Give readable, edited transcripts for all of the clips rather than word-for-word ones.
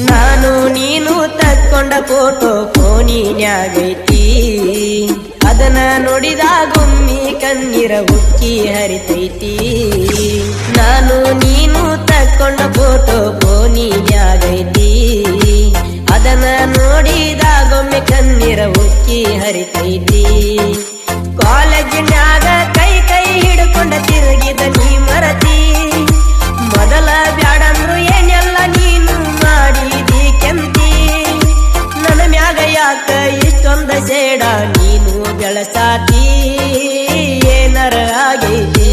ನಾನು ನೀನು ತಕ್ಕೊಂಡ ಫೋಟೋ ಫೋನಿನ್ಯಾಗೈತಿ, ಅದನ್ನ ನೋಡಿದಾಗೊಮ್ಮಿ ಕಣ್ಣೀರ ಉಕ್ಕಿ ಹರಿತೈತಿ. ನಾನು ನೀನು ತಕ್ಕೊಂಡ ಫೋಟೋ ಫೋನಿನ್ಯಾಗೈತಿ, ಅದನ್ನ ನೋಡಿದಾಗೊಮ್ಮೆ ಕಣ್ಣೀರ ಉಕ್ಕಿ ಹರಿತೈತಿ. ಕಾಲೇಜಿನ್ಯಾಗ ಕೈ ಕೈ ಹಿಡ್ಕೊಂಡ ತಿರುಗಿದ ನೀ ಮರತಿ, ಮೊದಲ ಬ್ಯಾಡಂದ್ರು ಏನೆಲ್ಲ ನೀನು ಮಾಡಿದಿ ಕೆಂತಿ. ನನ್ನ ಮ್ಯಾಗ ಯಾಕ ಇಷ್ಟೊಂದ ಸೇಡ ನೀನು ಬೆಳಸಾತಿ, ಏನರ ಆಗೈತಿ.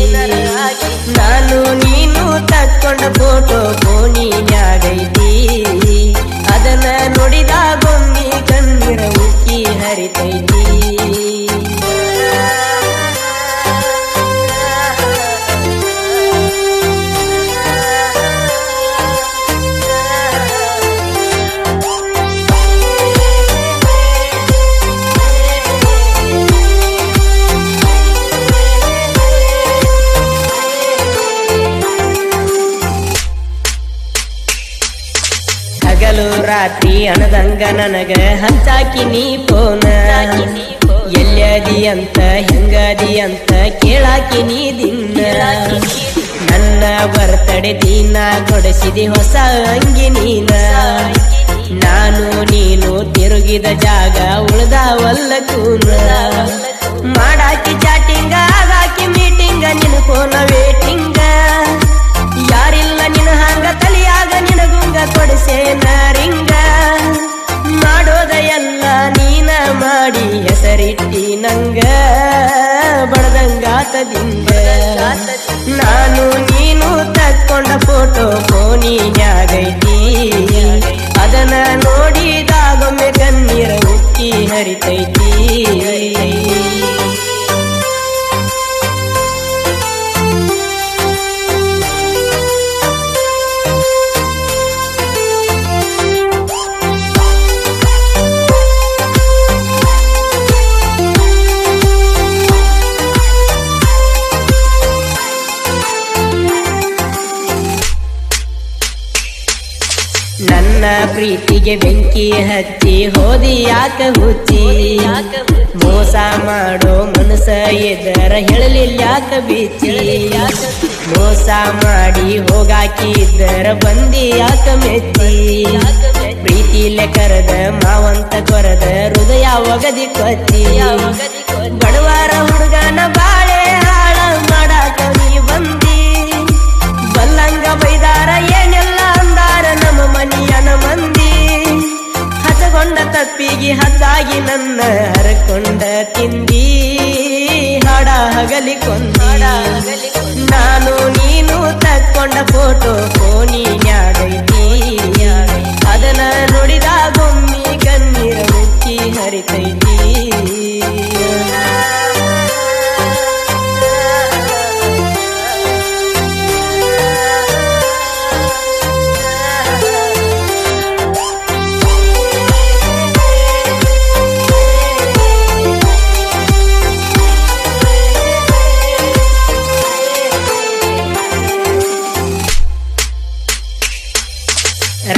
ನಾನು ನೀನು ತಕ್ಕೊಂಡ ಫೋಟೋ ಫೋನಿನ್ಯಾಗೈತಿ, ಅದನ್ನ ನೋಡಿದಾಗೊಮ್ಮಿ ಕಣ್ಣೀರ ಉಕ್ಕಿ ಹರಿತೈತಿ. ಹಗಲು ರಾತ್ರಿ ಅಣದಂಗ ನನಗ ಹಂಚಾಕಿ ನೀ ಫೋನ, ಎಲ್ಲದಿ ಅಂತ ಹೆಂಗದಿ ಅಂತ ಕೇಳಾಕಿ ನೀ ದಿನ. ನನ್ನ ಬರ್ತಡೆ ದಿನ ಕೊಡಿಸಿದಿ ಹೊಸ ಅಂಗಿ ನೀನ, ನಾನು ನೀನು ತಿರುಗಿದ ಜಾಗ ಉಳ್ದಾವಲ್ಲ ಕೂನ. ಮಾಡಾಕಿ ಚಾಟಿಂಗ ಆಗಾಕಿ ಮೀಟಿಂಗ ನಿನ್ನ ಫೋನ ವೇಟಿಂಗ, ಯಾರಿಲ್ಲ ನಿನ್ನ ಹಂಗ ತಲಿಯಾಗ ನಿನಗುಂಗ ಕೊಡಿಸೇನ ರಿಂಗ. ಮಾಡೋದ ಎಲ್ಲ ನೀನ ಮಾಡಿ ಹೆಸರಿಟ್ಟಿ ನಂಗ ಬಡದಂಗಾತದಿಂದ. ನಾನು ನೀನು ತಕ್ಕೊಂಡ ಫೋಟೋ ಫೋನಿನ್ಯಾಗೈತಿ, ಅದನ್ನ ನೋಡಿದಾಗೊಮ್ಮೆ ಕಣ್ಣೀರ ಉಕ್ಕಿ ಹರಿತೈತಿ. ನನ್ನ ಪ್ರೀತಿಗೆ ಬೆಂಕಿ ಹಚ್ಚಿ ಹೋದಿ ಯಾಕ ಹುಚ್ಚಿ, ಮೋಸ ಮಾಡೋ ಮನಸ ಎದರ ಹೇಳಲಿಲ್ಲ ಯಾಕ ಬೀಚಿ. ಮೋಸ ಮಾಡಿ ಹೋಗಾಕಿ ಇದ್ದರ ಬಂದಿ ಯಾಕ ಮೆಚ್ಚಿ, ಪ್ರೀತಿಲೆ ಕರೆದ ಮಾವಂತ ಕೊರದ ಹೃದಯ ಒಗದಿ ಕೊಚ್ಚಿ. ಬಡವರ ಹುಡುಗನ ಬಾಳೆ ಹಾಳ ಮಾಡಾಕ ನೀ ಬಂದಿ, ಬಲ್ಲಂಗ ಬೈದಾರ ಏನೆಲ್ಲ ಅಂದಾರ ನಮ್ಮ ಮನಿಯನ ಮಂದಿ. ಹಚಗೊಂಡ ತಪ್ಪಿಗೆ ಹದ್ದಾಗಿ ನನ್ನ ಹರಕೊಂಡ ತಿಂದಿ, ಹಾಡ ಹಗಲಿ ಕೊಂದ. ನಾನು ನೀನು ತಕ್ಕೊಂಡ ಫೋಟೋ ಫೋನಿನ್ಯಾಗೈತಿ, ಅದನ್ನ ನೋಡಿದಾಗೊಮ್ಮಿ ಕಣ್ಣೀರ ಉಕ್ಕಿ ಹರಿತೈತಿ.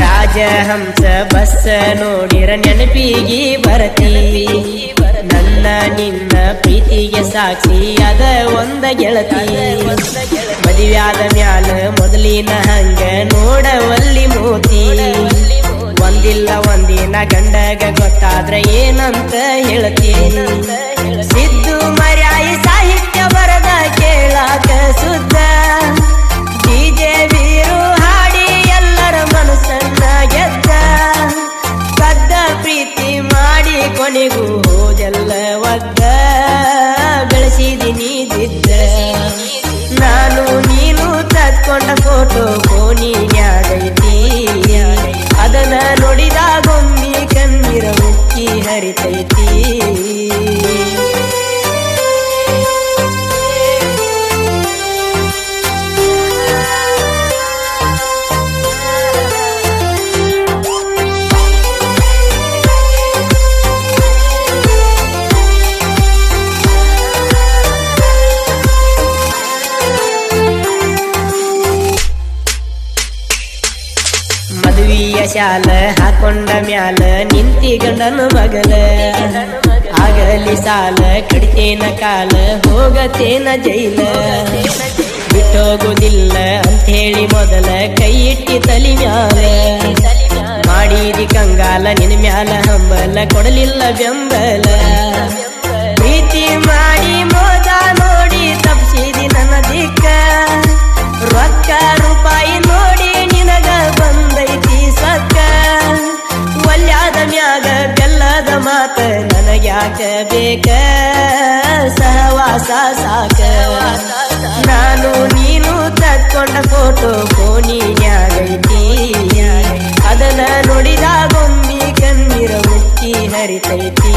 ರಾಜಹಂಸ ಬಸ್ಸ ನೋಡಿರ ನೆನಪಿಗೆ ಬರತಿ, ನನ್ನ ನಿನ್ನ ಪ್ರೀತಿಗೆ ಸಾಕ್ಷಿ ಅದ ಒಂದ ಗೆಳತಿ. ಮದುವ್ಯಾದ ಮ್ಯಾಲ ಮೊದಲಿನ ಹಂಗ ನೋಡವಲ್ಲಿ ಮೋತಿ, ಒಂದಿಲ್ಲ ಒಂದಿನ ಗಂಡಗ ಗೊತ್ತಾದ್ರ ಏನಂತ ಹೇಳ್ತಿ. ಸಿದ್ದು ಮರ್ಯಾಯಿ ಸಾಹಿತ್ಯ ಬರದ ಕೇಳಾಕ ಸುದ್ದ, ಡಿಜೆ ಬೀರು ಹಾಡಿ ಎಲ್ಲರ ಮನಸ್ಸನ್ನ ಗೆದ್ದ. ಕದ್ದ ಪ್ರೀತಿ ಮಾಡಿ ಕೊನೆಗೂ ಹೋದೆಲ್ಲ ಒದ್ದ, ಬೆಳೆಸಿದಿನಿ ಜಿದ್ದ. ನಾನು ನೀನು ತಕ್ಕೊಂಡ ಫೋಟೋ ಫೋನಿನ್ಯಾಗೈತಿ, ಅದನ್ನ ನೋಡಿದಾಗೊಮ್ಮಿ ಕಣ್ಣೀರ ಉಕ್ಕಿ ಹರಿತೈತಿ. ಶಾಲ ಹಾಕೊಂಡ ಮ್ಯಾಲ ನಿಂತಿ ಗಂಡನ ಮಗಲ ಆಗಲಿ ಸಾಲ ಕಡಿತೇನ ಕಾಲ ಹೋಗತೇನ ಜೈಲ ಬಿಟ್ಟೋಗುದಿಲ್ಲ ಅಂಥೇಳಿ ಮೊದಲ ಕೈ ಇಟ್ಟಿ ತಲಿ ಮ್ಯಾಲ ಮಾಡಿದಿ ಕಂಗಾಲ ನಿನ್ ಮ್ಯಾಲ ಹಂಬಲ ಕೊಡಲಿಲ್ಲ ಬೆಂಬಲ ಪ್ರೀತಿ ಮಾಡಿ ಮೋದ ನೋಡಿ ತಪ್ಸಿದಿ ನನ್ನ ದಿಕ್ಕ ರೊಕ್ಕ ರೂಪಾಯಿ ನೋಡಿ ನಿನಗ ಬಂದೈತಿ ಸಕ್ಕ ಒಲ್ಯಾದ ಮ್ಯಾಗ ಬೆಲ್ಲದ ಮಾತ ನನಗ್ಯಾಕ ಬೇಕ ಸಹವಾಸ ಸಾಕ ನಾನು ನೀನು ತಕ್ಕೊಂಡ ಫೋಟೋ ಫೋನಿನ್ಯಾಗೈತಿ ಅದನ್ನ ನೋಡಿದಾಗೊಮ್ಮಿ ಕಣ್ಣೀರ ಮುಚ್ಚಿ ಹರಿತೈತಿ